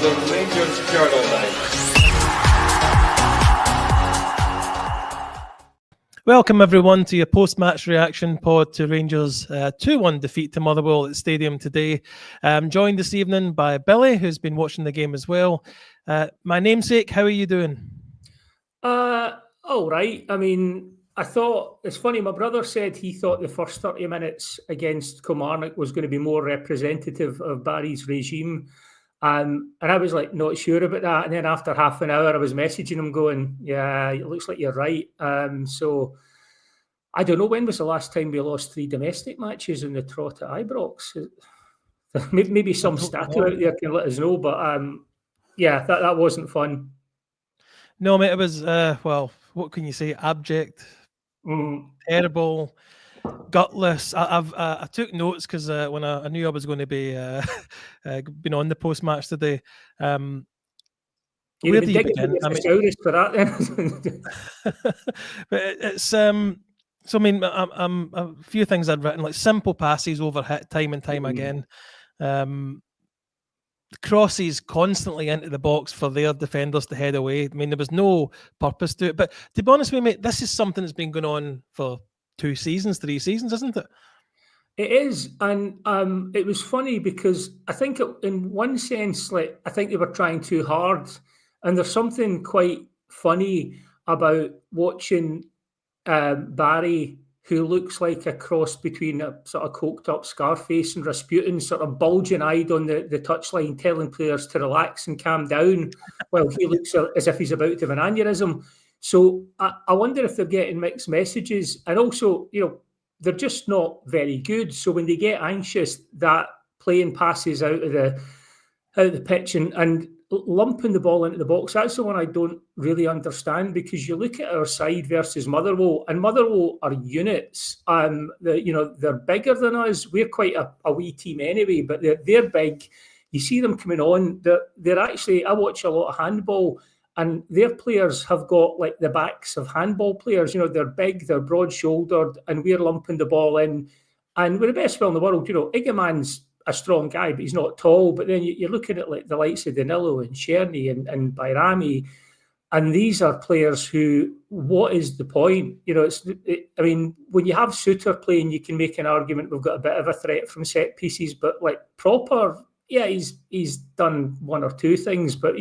the Rangers Journal now. Welcome everyone to your post-match reaction pod to Rangers' 2-1 defeat to Motherwell at the stadium today. I'm joined this evening by Billy, who's been watching the game as well. My namesake, how are you doing? All right. I mean, I thought, it's funny, my brother said he thought the first 30 minutes against Kilmarnock was going to be more representative of Barry's regime. And I was like, not sure about that. And then after half an hour, I was messaging him going, yeah, it looks like you're right. So I don't know, when was the last time we lost 3 domestic matches in the trot at Ibrox? Maybe some stat out there can let us know. But yeah, that wasn't fun. No, mate, it was, well, what can you say? Abject, terrible, gutless. I took notes because when I knew I was going to be been on the post match today. Where do you begin? I mean, for that then. But it's so I mean, I'm a few things I'd written, like simple passes overhit time and time again. Crosses constantly into the box for their defenders to head away. I mean, there was no purpose to it. But to be honest with you, mate, this is something that's been going on for 2 seasons, 3 seasons, isn't it? It is. And it was funny because I think in one sense, like, I think they were trying too hard. And there's something quite funny about watching Barry, who looks like a cross between a sort of coked up Scarface and Rasputin, sort of bulging eyed on the touchline, telling players to relax and calm down, while he looks as if he's about to have an aneurysm. So I wonder if they're getting mixed messages. And also, you know, they're just not very good. So when they get anxious, that playing passes out of the pitch and lumping the ball into the box, that's the one I don't really understand, because you look at our side versus Motherwell, and Motherwell are units. They're bigger than us. We're quite a wee team anyway, but they're big. You see them coming on. They're actually, I watch a lot of handball, and their players have got like the backs of handball players. You know, they're big, they're broad-shouldered, and we're lumping the ball in. And we're the best in the world. You know, Iggeman's a strong guy, but he's not tall. But then you're looking at like the likes of Danilo and Cherny and Bayrami, and these are players who, what is the point? You know, I mean, when you have Suter playing, you can make an argument we've got a bit of a threat from set pieces, but like proper, yeah, he's done 1 or 2 things, but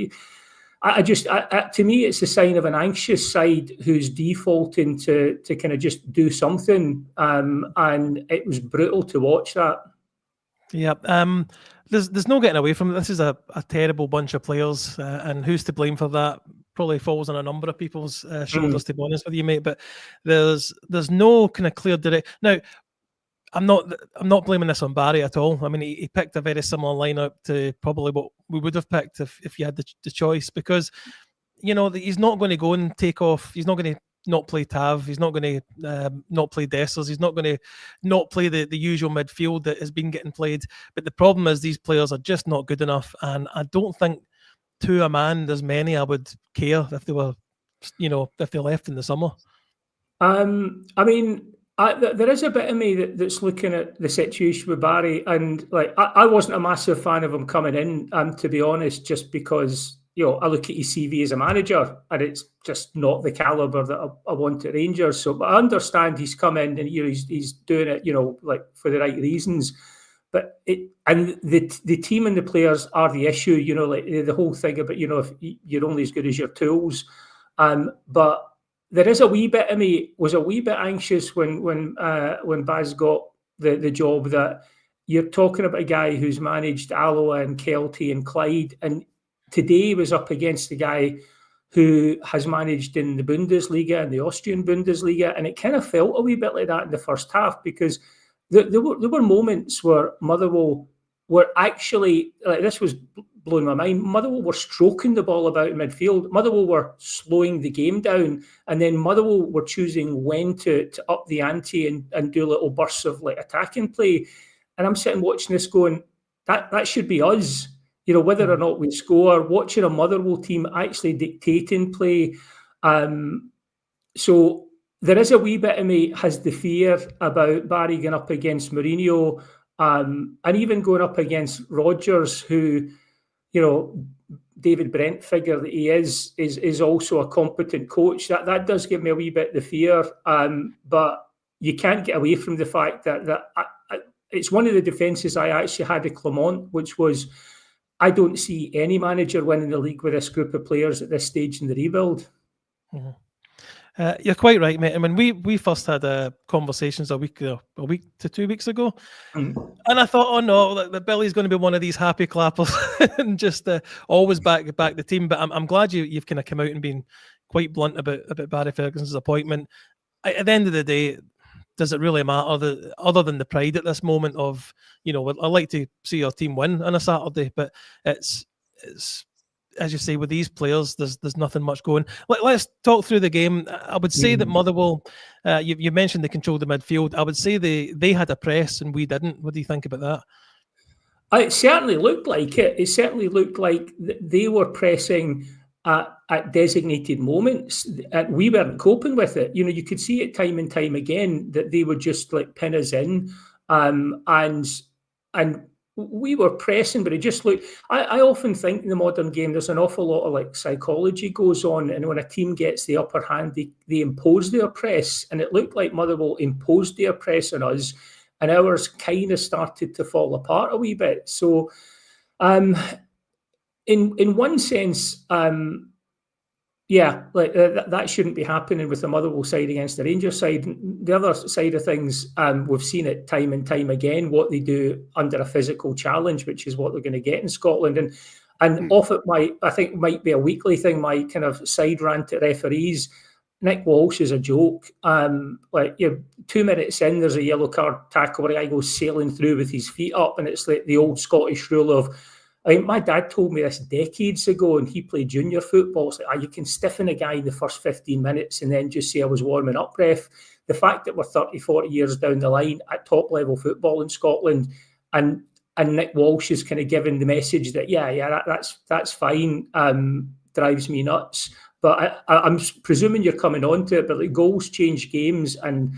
to me, it's a sign of an anxious side who's defaulting to kind of just do something, and it was brutal to watch that. Yeah, there's no getting away from it. This is a terrible bunch of players, and who's to blame for that? Probably falls on a number of people's shoulders, to be honest with you, mate. But there's no kind of clear direct. Now, I'm not blaming this on Barry at all. I mean, he picked a very similar lineup to probably what we would have picked if you had the choice, because you know he's not going to go and take off. He's not going to not play Tav. He's not going to not play Dessers. He's not going to not play the usual midfield that has been getting played. But the problem is these players are just not good enough, and I don't think to a man there's many I would care if they were, you know, if they left in the summer. I mean, there is a bit of me that's looking at the situation with Barry, and like I wasn't a massive fan of him coming in, to be honest, just because, you know, I look at his CV as a manager and it's just not the caliber that I want at Rangers. So, but I understand he's come in and, you know, he's doing it, you know, like for the right reasons. But the team and the players are the issue, you know, like the whole thing about, you know, if you're only as good as your tools. But there is a wee bit of me was a wee bit anxious when Baz got the job, that you're talking about a guy who's managed Alloa and Kelty and Clyde, and today was up against the guy who has managed in the Bundesliga and the Austrian Bundesliga, and it kind of felt a wee bit like that in the first half, because there were moments where Motherwell were actually, like, this was blowing my mind, Motherwell were stroking the ball about in midfield. Motherwell were slowing the game down, and then Motherwell were choosing when to up the ante and do little bursts of like attacking play. And I'm sitting watching this going, that should be us. You know, whether or not we score, watching a Motherwell team actually dictating play. So there is a wee bit of me has the fear about Barry going up against Mourinho, and even going up against Rodgers, who, David Brent figure that he is also a competent coach. That does give me a wee bit the fear, but you can't get away from the fact that it's one of the defences I actually had at Clermont, which was I don't see any manager winning the league with this group of players at this stage in the rebuild. Mm-hmm. You're quite right, mate. I mean, we first had conversations a week to 2 weeks ago, and I thought, oh no, the Billy's going to be one of these happy clappers and just always back the team. But I'm glad you've kind of come out and been quite blunt about Barry Ferguson's appointment. At the end of the day, does it really matter other than the pride at this moment of, I like to see your team win on a Saturday, but it's as you say, with these players, there's nothing much going. Let's talk through the game. I would say that Motherwell, you mentioned they controlled the midfield. I would say they had a press and we didn't. What do you think about that? It certainly looked like it. It certainly looked like they were pressing at designated moments, and we weren't coping with it. You could see it time and time again that they would just like pin us in, and we were pressing, but it just looked. I often think in the modern game, there's an awful lot of like psychology goes on, and when a team gets the upper hand, they impose their press, and it looked like Motherwell imposed their press on us, and ours kind of started to fall apart a wee bit. So, in one sense, that shouldn't be happening with the Motherwell side against the Rangers side. The other side of things, we've seen it time and time again, what they do under a physical challenge, which is what they're going to get in Scotland. And off it might be a weekly thing, my kind of side rant at referees. Nick Walsh is a joke. 2 minutes in, there's a yellow card tackle where a guy goes sailing through with his feet up, and it's like the old Scottish rule of, my dad told me this decades ago, and he played junior football. It's like, you can stiffen a guy in the first 15 minutes and then just say I was warming up, ref. The fact that we're 30, 40 years down the line at top level football in Scotland, and Nick Walsh is kind of giving the message that that's fine, drives me nuts. But I'm presuming you're coming on to it, but like goals change games, and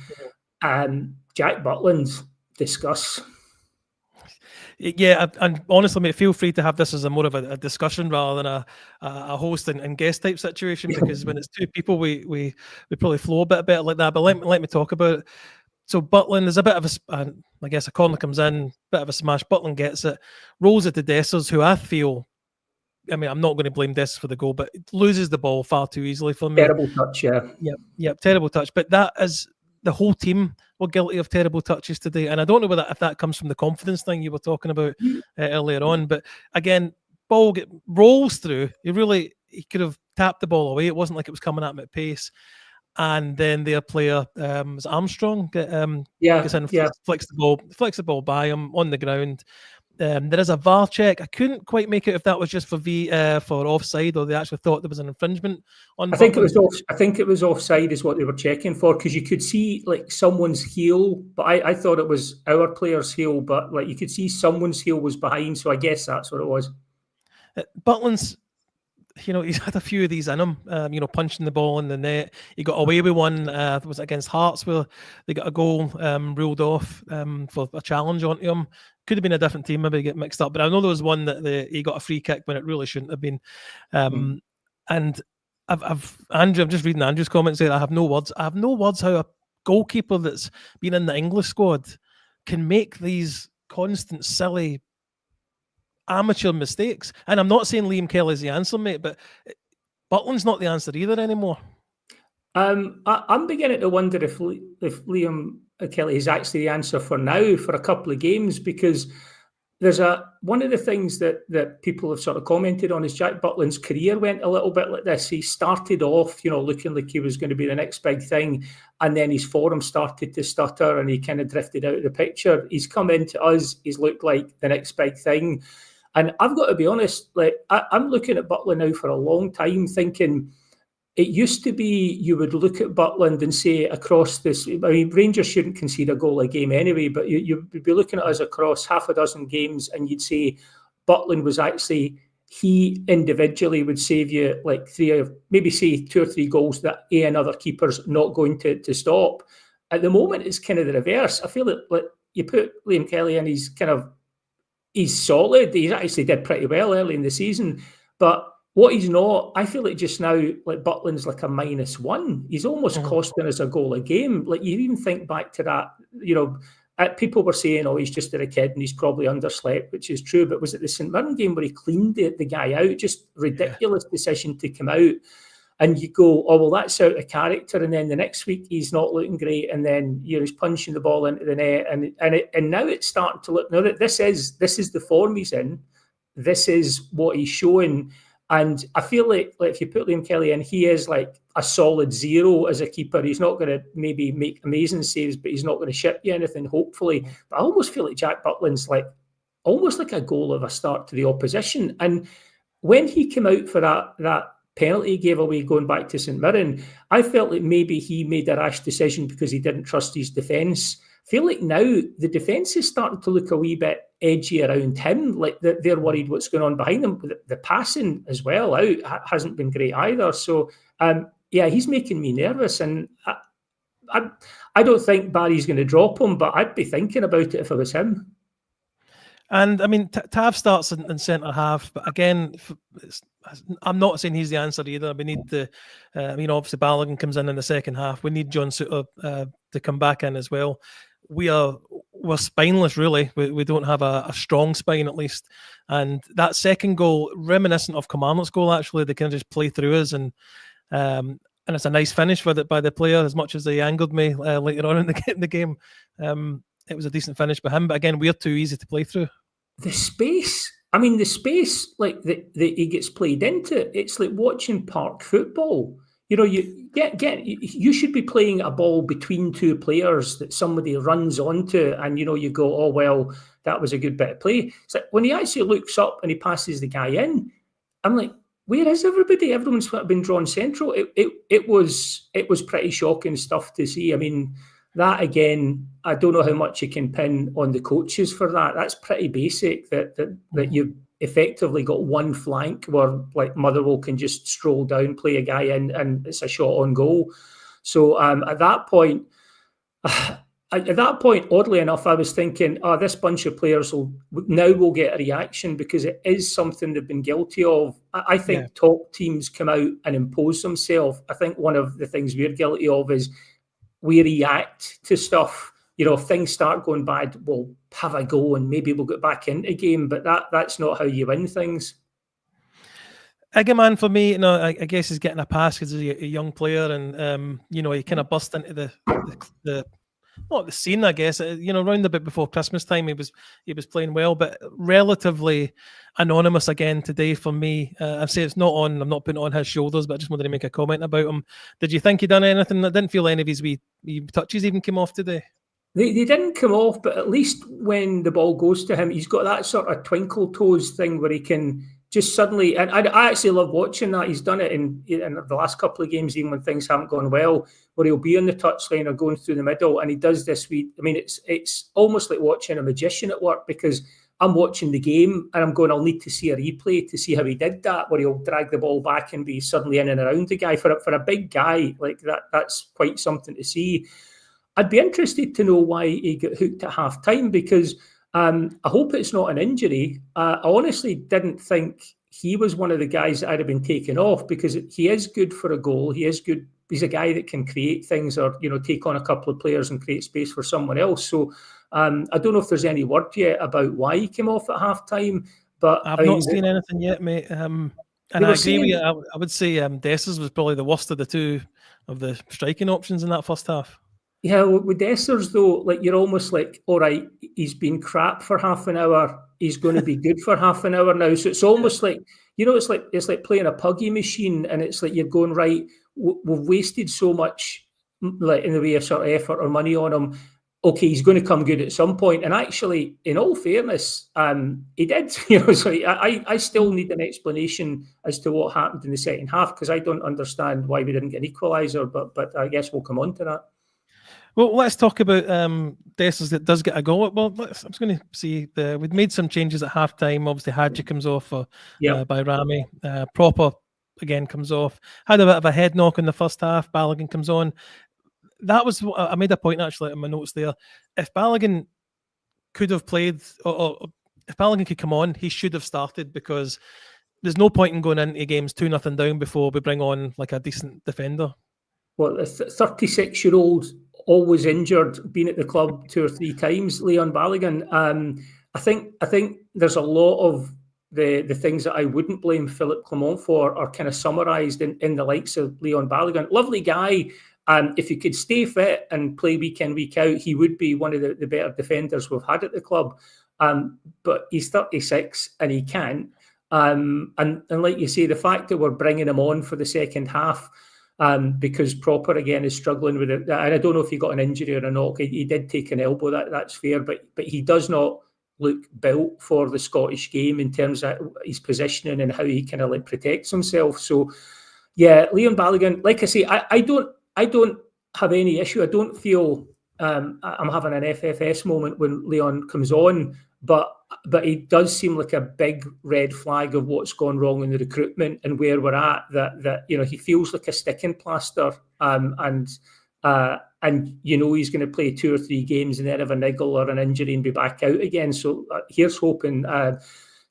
Jack Butland, discuss. Yeah, and honestly, mate, feel free to have this as more of a discussion rather than a host and guest type situation, because when it's two people, we probably flow a bit better like that. But let me talk about it. So Butland, there's a bit of a corner comes in, bit of a smash. Butland gets it, rolls it to Dessers, who I feel, I'm not going to blame Dessers for the goal, but loses the ball far too easily for me. Terrible touch, yeah. Yep, terrible touch. But that is, the whole team were guilty of terrible touches today, and I don't know if that comes from the confidence thing you were talking about earlier on. But again, ball rolls through. He could have tapped the ball away. It wasn't like it was coming at him at pace. And then their player, was Armstrong, gets in, flicks the ball by him on the ground. There is a VAR check. I couldn't quite make it if that was just for offside, or they actually thought there was an infringement on. I think it was offside is what they were checking for, because you could see like someone's heel, but I thought it was our player's heel, but like you could see someone's heel was behind, so I guess that's what it was. Butland's, he's had a few of these in him, punching the ball in the net. He got away with one, was against Hearts, where they got a goal ruled off for a challenge onto him. Could have been a different team, maybe get mixed up. But I know there was one that he got a free kick when it really shouldn't have been. And I'm just reading Andrew's comments there. I have no words. How a goalkeeper that's been in the English squad can make these constant, silly, amateur mistakes. And I'm not saying Liam Kelly's the answer, mate, but Butland's not the answer either anymore. I'm beginning to wonder if Liam Kelly is actually the answer for now for a couple of games, because there's one of the things that people have sort of commented on is Jack Butland's career went a little bit like this. He started off, looking like he was going to be the next big thing, and then his form started to stutter and he kind of drifted out of the picture. He's come into us, he's looked like the next big thing. And I've got to be honest, like I'm looking at Butland now for a long time thinking, it used to be you would look at Butland and say across this, Rangers shouldn't concede a goal a game anyway, but you'd be looking at us across half a dozen games and you'd say Butland was actually, he individually would save you like maybe say 2 or 3 goals that another keeper's not going to stop. At the moment, it's kind of the reverse. I feel like you put Liam Kelly in, he's kind of he's solid. He actually did pretty well early in the season. But what he's not, I feel like just now, like Butland's like a -1. He's almost costing us a goal a game. Like you even think back to that, people were saying, oh, he's just a kid and he's probably underslept, which is true. But was it the St Mirren game where he cleaned the guy out? Just ridiculous decision to come out. And you go, oh, well, that's out of character. And then the next week, he's not looking great. And then he's punching the ball into the net. And now it's starting to look, now that this is the form he's in, this is what he's showing. And I feel like if you put Liam Kelly in, he is like a solid 0 as a keeper. He's not going to maybe make amazing saves, but he's not going to ship you anything, hopefully. But I almost feel like Jack Butland's like almost like a goal of a start to the opposition. And when he came out for that penalty he gave away going back to St Mirren, I felt like maybe he made a rash decision because he didn't trust his defence. I feel like now the defence is starting to look a wee bit edgy around him, like they're worried what's going on behind him. The passing as well out hasn't been great either. So, he's making me nervous. And I don't think Barry's going to drop him, but I'd be thinking about it if I was him. And I mean, Tav starts in centre half, but again, I'm not saying he's the answer either. We need the, obviously Balogun comes in the second half. We need John Souttar to come back in as well. We're spineless, really. We don't have a strong spine, at least. And that second goal, reminiscent of Kilmarnock's goal, actually, they can just play through us, and it's a nice finish with it by the player. As much as they angered me later on in the game, it was a decent finish by him. But again, we're too easy to play through. The space like that he gets played into, it's like watching park football. You should be playing a ball between two players that somebody runs onto, and you go, oh well, that was a good bit of play. It's like when he actually looks up and he passes the guy in, I'm like, where is everybody? Everyone's been drawn central. It was pretty shocking stuff to see. I mean, that again, I don't know how much you can pin on the coaches for that. That's pretty basic. That you've effectively got one flank where like Motherwell can just stroll down, play a guy in, and it's a shot on goal. So at that point, oddly enough, I was thinking, this bunch of players will get a reaction, because it is something they've been guilty of. I think top teams come out and impose themselves. I think one of the things we're guilty of is we react to stuff. If things start going bad, we'll have a go and maybe we'll get back into game. But that's not how you win things. Iggy, for me, I guess he's getting a pass because he's a young player, and he kind of burst into the not the scene, I guess. Around a bit before Christmas time, he was playing well, but relatively anonymous again today for me. I'd say I'm not putting it on his shoulders, but I just wanted to make a comment about him. Did you think he done anything? I didn't feel any of his wee touches even came off today. They didn't come off, but at least when the ball goes to him, he's got that sort of twinkle toes thing where he can just suddenly, and I actually love watching that. He's done it in the last couple of games, even when things haven't gone well, where he'll be on the touchline or going through the middle, and he does this it's almost like watching a magician at work, because I'm watching the game and I'm going, I'll need to see a replay to see how he did that, where he'll drag the ball back and be suddenly in and around the guy. For a big guy like that, that's quite something to see. I'd be interested to know why he got hooked at half time, because I hope it's not an injury. I honestly didn't think he was one of the guys that I'd have been taken off, because he is good for a goal. He is good. He's a guy that can create things, or take on a couple of players and create space for someone else. So I don't know if there's any word yet about why he came off at half time. But I've not seen anything yet, mate. And I agree with you. I would say Dessers was probably the worst of the two of the striking options in that first half. Yeah, with Dessers though, like you're almost like, all right, he's been crap for half an hour. He's going to be good for half an hour now. So it's almost like, it's like playing a puggy machine, and it's like you're going, right, we've wasted so much, like in the way of sort of effort or money on him. Okay, he's going to come good at some point. And actually, in all fairness, he did. So I still need an explanation as to what happened in the second half, because I don't understand why we didn't get an equaliser. But I guess we'll come on to that. Well, let's talk about Dessers that does get a goal. Well, I'm just going to see we've made some changes at half time. Obviously, Hadji comes off by Rami. Proper again comes off. Had a bit of a head knock in the first half. Balogun comes on. That was, I made a point actually in my notes there. If Balogun could have played, or if Balogun could come on, he should have started, because there's no point in going into games 2-0 down before we bring on like a decent defender. Well, the 36-year-old, always injured, been at the club 2 or 3 times, Leon Balogun. I think there's a lot of the things that I wouldn't blame Philippe Clement for are kind of summarised in the likes of Leon Balogun. Lovely guy. If he could stay fit and play week in, week out, he would be one of the better defenders we've had at the club. But he's 36 and he can't. And like you say, the fact that we're bringing him on for the second half, because Proper again is struggling with it. And I don't know if he got an injury or a knock. He did take an elbow. That's fair, but he does not look built for the Scottish game in terms of his positioning and how he kind of like protects himself. So yeah, Leon Balogun, like I say, I don't have any issue. I don't feel I'm having an FFS moment when Leon comes on, but it does seem like a big red flag of what's gone wrong in the recruitment and where we're at. That he feels like a sticking plaster, and he's going to play 2 or 3 games and then have a niggle or an injury and be back out again. So here's hoping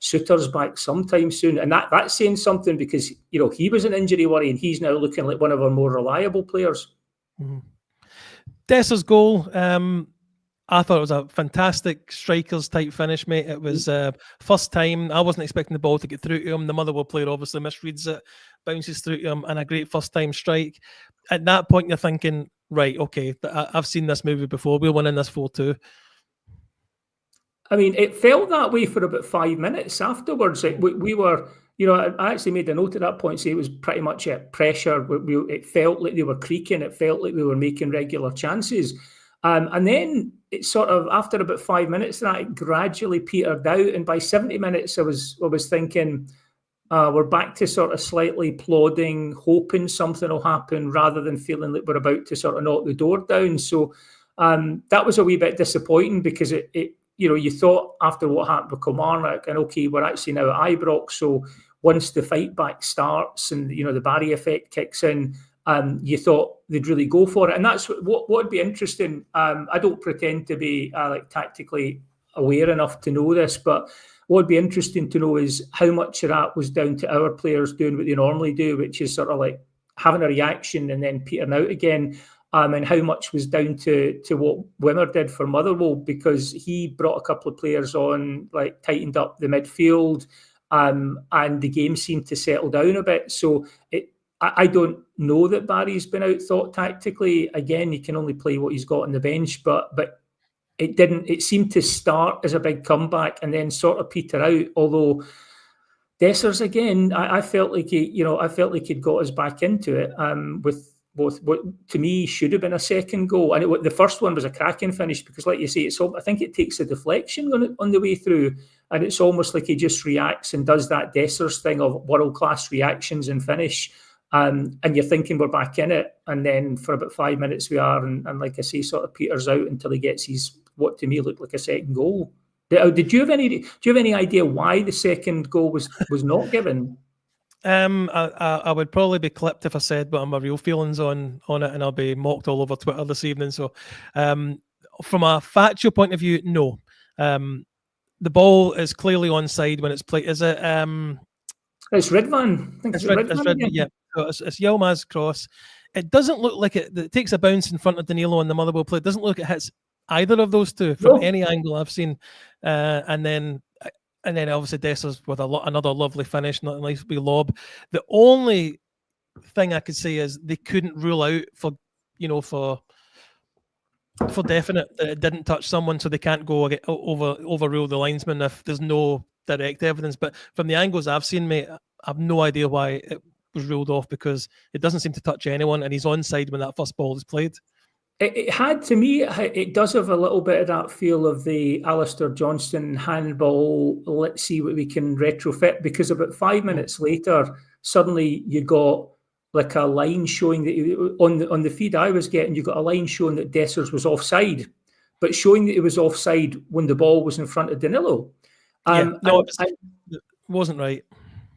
Suter's back sometime soon, and that's saying something, because he was an injury worry and he's now looking like one of our more reliable players. Mm-hmm. Dessa's goal. I thought it was a fantastic strikers type finish, mate. It was first time. I wasn't expecting the ball to get through to him. The Motherwell player obviously misreads it, bounces through to him, and a great first time strike. At that point, you're thinking, right, okay, I've seen this movie before. We'll win in this 4-2. I mean, it felt that way for about 5 minutes afterwards. We were, I actually made a note at that point, say it was pretty much at pressure. It felt like they were creaking. It felt like we were making regular chances. And then it sort of, after about 5 minutes, that it gradually petered out. And by 70 minutes, I was thinking, we're back to sort of slightly plodding, hoping something will happen rather than feeling like we're about to sort of knock the door down. So that was a wee bit disappointing, because it you thought after what happened with Kilmarnock, and okay, we're actually now at Ibrox. So once the fight back starts and the Barry effect kicks in, you thought they'd really go for it. And that's what would be interesting. I don't pretend to be like tactically aware enough to know this, but what would be interesting to know is how much of that was down to our players doing what they normally do, which is sort of like having a reaction and then petering out again. And how much was down to what Wimmer did for Motherwell, because he brought a couple of players on, like tightened up the midfield, and the game seemed to settle down a bit. So I don't know that Barry's been out thought tactically. Again, he can only play what he's got on the bench, but it didn't. It seemed to start as a big comeback and then sort of peter out. Although Dessers again, I felt like he'd got us back into it with both what to me should have been a second goal, and the first one was a cracking finish, because, like you say, I think it takes a deflection on the way through, and it's almost like he just reacts and does that Dessers thing of world class reactions and finish. And you're thinking we're back in it, and then for about 5 minutes we are, and like I say, sort of peters out until he gets his, what to me looked like a second goal. Did you have any idea why the second goal was not given? I would probably be clipped if I said what my real feelings on it, and I'll be mocked all over Twitter this evening. So, from a factual point of view, no. The ball is clearly onside when it's played. Is it? It's Ridvan. I think it's Ridvan. Yeah. So it's Yilmaz's cross. It doesn't look like it takes a bounce in front of Danilo and the Motherwell play. It doesn't look like it hits either of those two from any angle I've seen. And then obviously Dessers with another lovely finish, not a nice wee lob. The only thing I could say is they couldn't rule out for definite that it didn't touch someone, so they can't go overrule the linesman if there's no direct evidence. But from the angles I've seen, mate, I've no idea why it was ruled off, because it doesn't seem to touch anyone, and he's onside when that first ball is played. It had, to me, it does have a little bit of that feel of the Alistair Johnston handball, let's see what we can retrofit, because about 5 minutes later, suddenly you got like a line showing that on the feed I was getting, you got a line showing that Dessers was offside, but showing that it was offside when the ball was in front of Danilo. It wasn't right.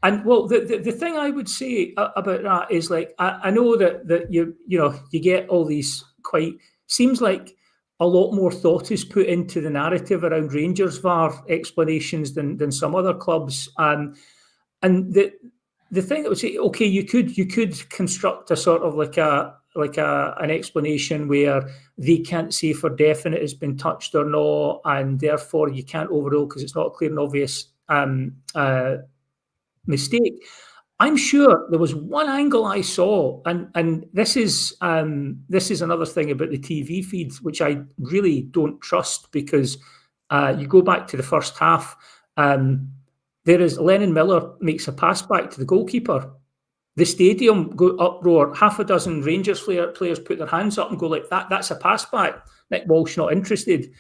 And well, the thing I would say about that is, like, I know that you get all these quite, seems like a lot more thought is put into the narrative around Rangers VAR explanations than some other clubs. And the thing that would say, okay, you could construct a sort of like an explanation where they can't say for definite it's been touched or not, and therefore you can't overrule because it's not a clear and obvious mistake. I'm sure there was one angle I saw, and this is another thing about the TV feeds, which I really don't trust, because you go back to the first half, there is Lennon Miller makes a pass back to the goalkeeper. The stadium go uproar. Half a dozen Rangers players put their hands up and go like that. That's a pass back. Nick Walsh not interested.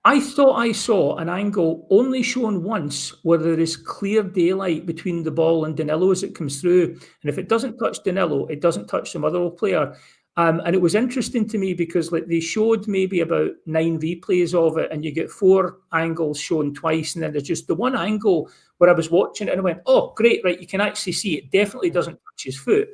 I thought I saw an angle only shown once where there is clear daylight between the ball and Danilo as it comes through. And if it doesn't touch Danilo, it doesn't touch the Motherwell player. And it was interesting to me because like they showed maybe about 9 replays of it, and you get 4 angles shown twice. And then there's just the one angle where I was watching it and I went, oh, great, right, you can actually see it definitely doesn't touch his foot.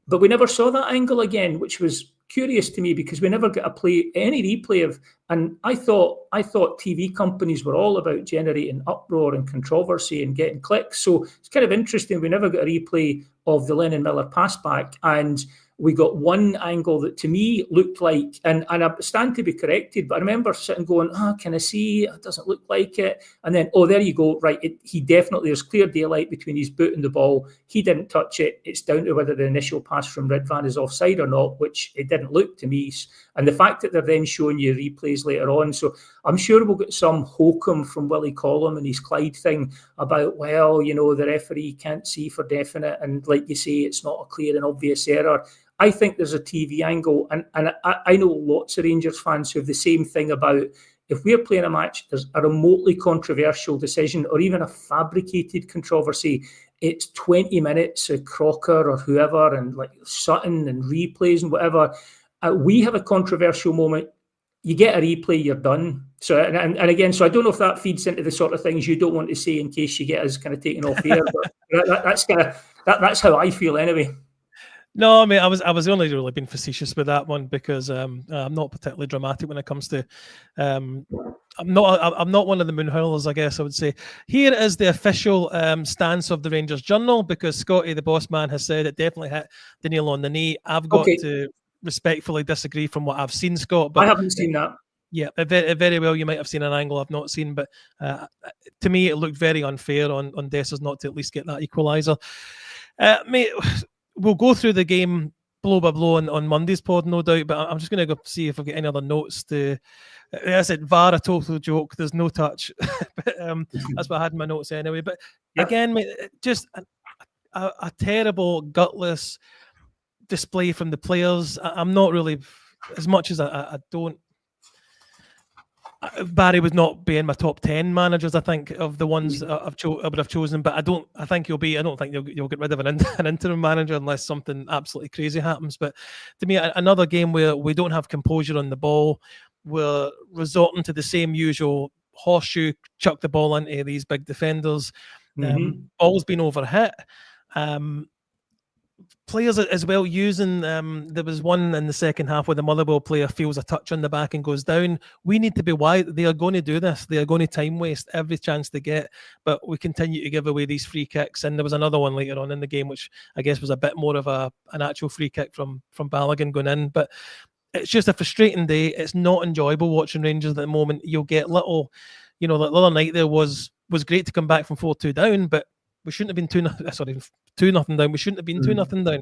But we never saw that angle again, which was curious to me because we never got any replay of. And I thought TV companies were all about generating uproar and controversy and getting clicks. So it's kind of interesting. We never got a replay of the Lennon Miller pass back, and we got one angle that to me looked like, and I stand to be corrected, but I remember sitting going, can I see? It doesn't look like it. And then, there you go. Right. There's clear daylight between his boot and the ball. He didn't touch it. It's down to whether the initial pass from Ridvan is offside or not, which it didn't look to me. And the fact that they're then showing you replays later on. So I'm sure we'll get some hokum from Willie Collum and his Clyde thing about, the referee can't see for definite. And like you say, it's not a clear and obvious error. I think there's a TV angle, and I know lots of Rangers fans who have the same thing about, if we're playing a match, there's a remotely controversial decision or even a fabricated controversy, it's 20 minutes of Crocker or whoever and like Sutton and replays and whatever. We have a controversial moment, you get a replay, you're done. So and again, so I don't know if that feeds into the sort of things you don't want to say in case you get us kind of taken off air, but that's how I feel anyway. No, I mean, I was only really being facetious with that one because I'm not particularly dramatic when it comes to. I'm not one of the moon howlers, I guess I would say. Here is the official stance of the Rangers Journal, because Scotty, the boss man, has said it definitely hit Danilo on the knee. I've got to respectfully disagree from what I've seen, Scott. But I haven't seen that. Yeah, very well. You might have seen an angle I've not seen, but to me, it looked very unfair on Dessers not to at least get that equaliser. Mate, we'll go through the game blow by blow on Monday's pod, no doubt, but I'm just going to go see if I've got any other notes to. I said VAR, a total joke. There's no touch. But, that's what I had in my notes anyway. But again, mate, just a terrible, gutless display from the players. I'm not really, as much as I don't. Barry would not be in my top 10 managers, I think, of the ones I would have chosen. But I don't think you'll get rid of an interim manager unless something absolutely crazy happens. But to me, another game where we don't have composure on the ball, we're resorting to the same usual horseshoe, chuck the ball into these big defenders. Ball's been overhit. Players as well using, there was one in the second half where the Motherwell player feels a touch on the back and goes down. We need to be wide. They are going to do this. They are going to time waste every chance they get, but we continue to give away these free kicks. And there was another one later on in the game, which I guess was a bit more of an actual free kick from Balogun going in. But it's just a frustrating day. It's not enjoyable watching Rangers at the moment. You'll get little, like the other night there was great to come back from 4-2 down, but we shouldn't have been 2-0 down. We shouldn't have been 2-0 down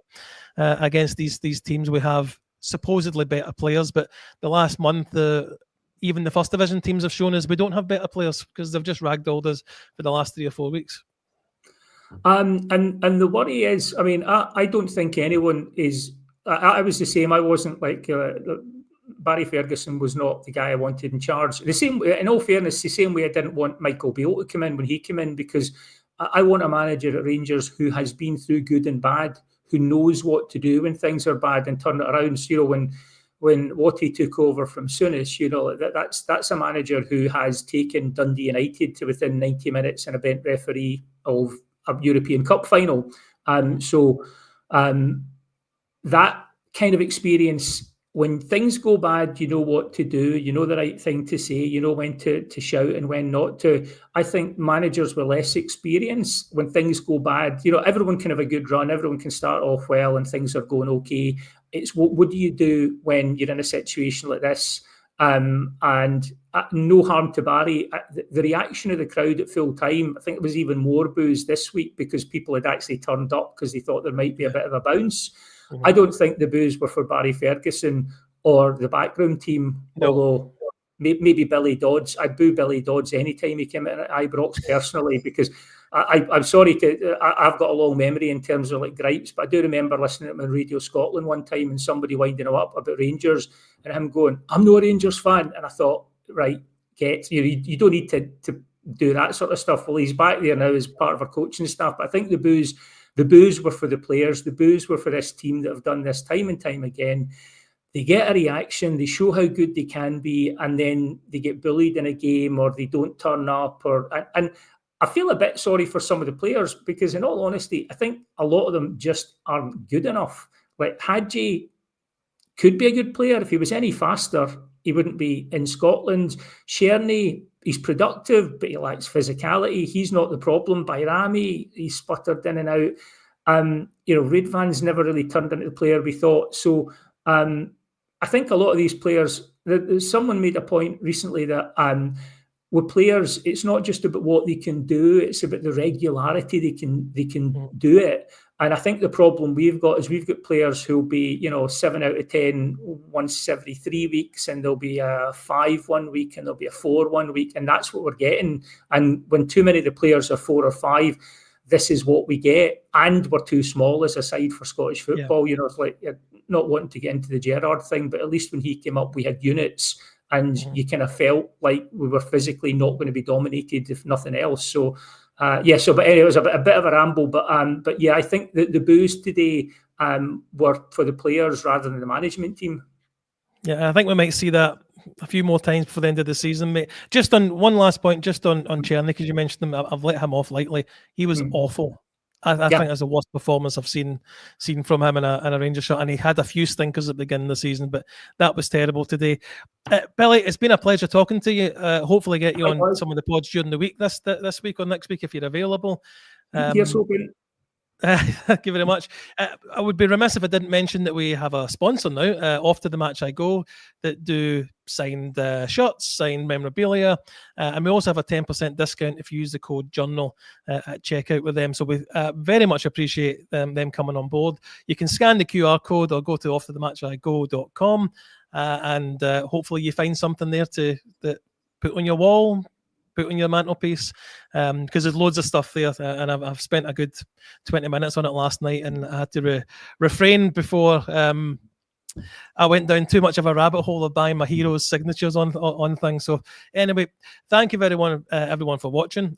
against these teams. We have supposedly better players, but the last month, even the first division teams have shown us we don't have better players because they've just ragdolled us for the last 3 or 4 weeks. And the worry is, I mean, I don't think anyone is. I was the same. I wasn't like Barry Ferguson was not the guy I wanted in charge. The same, in all fairness, the same way I didn't want Michael Beale to come in when he came in, because I want a manager at Rangers who has been through good and bad, who knows what to do when things are bad and turn it around. So, when Watty took over from Souness, that's a manager who has taken Dundee United to within 90 minutes and a bent referee of a European Cup final. That kind of experience when things go bad, you know what to do, you know the right thing to say, you know when to shout and when not to. I think managers with less experience, when things go bad, everyone can have a good run, everyone can start off well and things are going okay. It's what do you do when you're in a situation like this? And no harm to Barry. The reaction of the crowd at full time, I think it was even more boos this week because people had actually turned up because they thought there might be a bit of a bounce. Mm-hmm. I don't think the boos were for Barry Ferguson or the background team, although maybe Billy Dodds. I'd boo Billy Dodds anytime he came in at Ibrox personally because I'm sorry I've got a long memory in terms of like gripes, but I do remember listening to him on Radio Scotland one time and somebody winding him up about Rangers and him going, "I'm no Rangers fan," and I thought, right, you don't need to do that sort of stuff. Well, he's back there now as part of our coaching staff, but I think the boos were for the players. The boos were for this team that have done this time and time again. They get a reaction, they show how good they can be, and then they get bullied in a game or they don't turn up. And I feel a bit sorry for some of the players because, in all honesty, I think a lot of them just aren't good enough. Like Hadji could be a good player. If he was any faster, he wouldn't be in Scotland. Sherney, he's productive, but he lacks physicality. He's not the problem. Bayrami, he's sputtered in and out. Ridvan's never really turned into the player we thought. So I think a lot of these players, someone made a point recently that with players, it's not just about what they can do, it's about the regularity they can do it. And I think the problem we've got is we've got players who'll be, 7 out of 10 once every 3 weeks, and there'll be a 5 1 week, and there'll be a 4 1 week, and that's what we're getting. And when too many of the players are 4 or 5, this is what we get. And we're too small as a side for Scottish football. Yeah. It's like, not wanting to get into the Gerrard thing, but at least when he came up, we had units, and you kind of felt like we were physically not going to be dominated, if nothing else. So, but anyway, it was a bit of a ramble, but yeah, I think that the boos today were for the players rather than the management team. Yeah, I think we might see that a few more times before the end of the season, mate. Just on one last point, just on Czerny, because you mentioned him, I've let him off lightly. He was awful. I think that's the worst performance I've seen from him in a Rangers shot, and he had a few stinkers at the beginning of the season, but that was terrible today. Billy, it's been a pleasure talking to you. Hopefully get you on some of the pods during the week this week or next week if you're available. Yes, open. Thank you very much. I would be remiss if I didn't mention that we have a sponsor now, Off to the Match I Go, that do signed shirts, signed memorabilia, and we also have a 10% discount if you use the code JOURNAL at checkout with them. So we very much appreciate them coming on board. You can scan the QR code or go to offtothematchigo.com and hopefully you find something there that put on your wall, put on your mantelpiece, because there's loads of stuff there, and I've spent a good 20 minutes on it last night, and I had to refrain before I went down too much of a rabbit hole of buying my heroes' signatures on things. So anyway, thank you everyone for watching.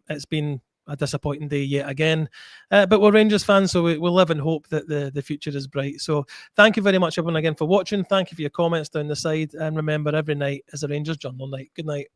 It's been a disappointing day yet again, but we're Rangers fans, so we live in hope that the future is bright. So thank you very much everyone again for watching. Thank you for your comments down the side, and remember, every night is a Rangers Journal night. Good night.